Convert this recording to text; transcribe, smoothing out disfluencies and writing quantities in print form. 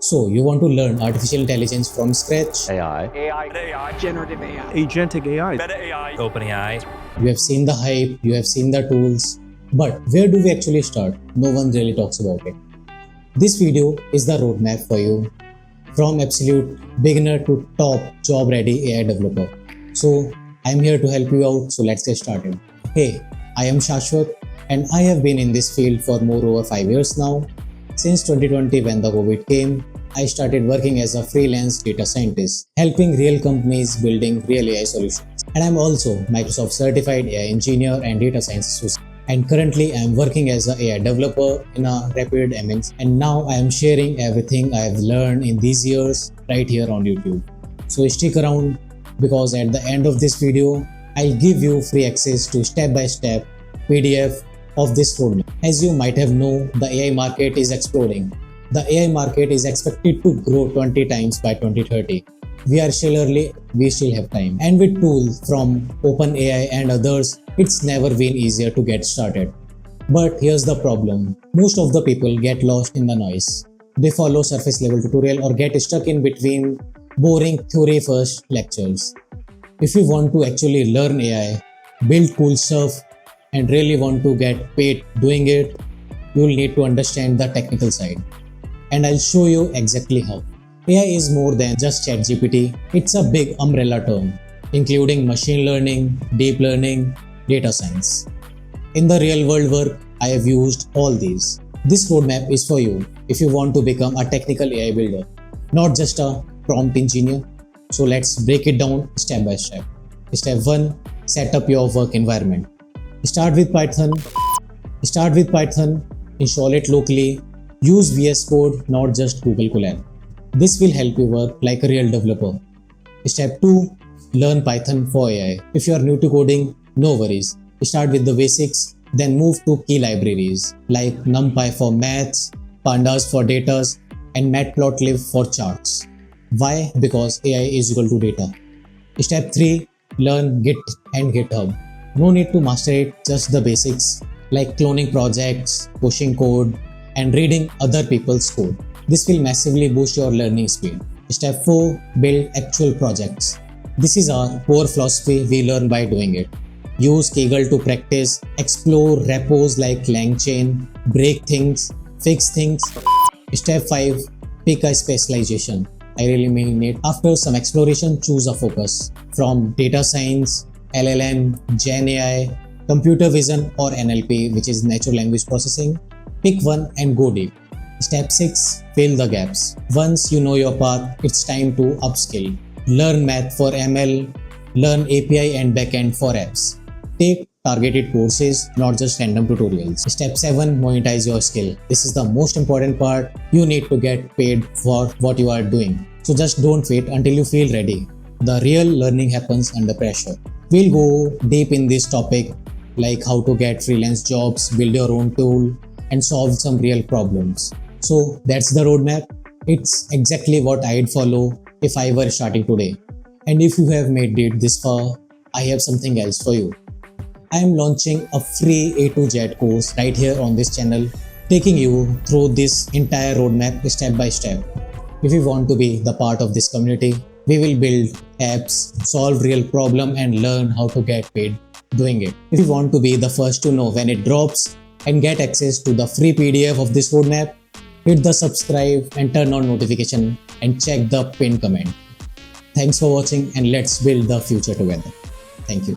So, you want to learn artificial intelligence from scratch? Generative AI, Agentic AI. OpenAI. You have seen the hype, you have seen the tools, but where do we actually start? No one really talks about it. This video is the roadmap for you from absolute beginner to top job ready AI developer. So, I'm here to help you out, so let's get started. Hey, I am Shashwat and I have been in this field for over 5 years now. Since 2020 when the COVID came, I started working as a freelance data scientist, helping real companies building real AI solutions. And I'm also Microsoft certified AI engineer and data science associate. And currently I am working as an AI developer in a rapid MNC. And now I am sharing everything I have learned in these years right here on YouTube. So stick around because at the end of this video, I'll give you free access to step-by-step PDF of this roadmap. As you might have known, the AI market is exploding. The AI market is expected to grow 20 times by 2030. We still have time. And with tools from OpenAI and others, it's never been easier to get started. But here's the problem. Most of the people get lost in the noise. They follow surface level tutorial or get stuck in between boring theory first lectures. If you want to actually learn AI, build cool stuff, and really want to get paid doing it, you'll need to understand the technical side. And I'll show you exactly how. AI is more than just ChatGPT. It's a big umbrella term, including machine learning, deep learning, data science. In the real world work, I have used all these. This roadmap is for you if you want to become a technical AI builder, not just a prompt engineer. So let's break it down step by step. Step 1. Set up your work environment. Start with Python, install it locally, use VS Code, not just Google Colab. This will help you work like a real developer. Step 2. Learn Python for AI. If you are new to coding, no worries. Start with the basics, then move to key libraries like NumPy for maths, Pandas for data, and Matplotlib for charts. Why? Because AI is equal to data. Step 3. Learn Git and GitHub. No need to master it, just the basics like cloning projects, pushing code, and reading other people's code. This will massively boost your learning speed. Step 4. Build actual projects. This is our core philosophy we learn by doing it. Use Kaggle to practice, explore repos like LangChain, break things, fix things. Step 5. Pick a specialization. I really mean it. After some exploration, choose a focus from data science, LLM, Gen AI, computer vision or NLP, which is natural language processing. Pick one and go deep. Step 6. Fill the gaps. Once you know your path, it's time to upskill. Learn math for ML, learn API and backend for apps. Take targeted courses, not just random tutorials. Step 7. Monetize your skill. This is the most important part. You need to get paid for what you are doing. So just don't wait until you feel ready. The real learning happens under pressure. We'll go deep in this topic like how to get freelance jobs, build your own tool, and solve some real problems. So that's the roadmap. It's exactly what I'd follow if I were starting today. And if you have made it this far, I have something else for you. I am launching a free A to Z course right here on this channel, taking you through this entire roadmap step by step. If you want to be the part of this community, we will build apps, solve real problem and learn how to get paid doing it. If you want to be the first to know when it drops and get access to the free PDF of this roadmap, hit the subscribe and turn on notification and check the pinned comment. Thanks for watching and let's build the future together. Thank you.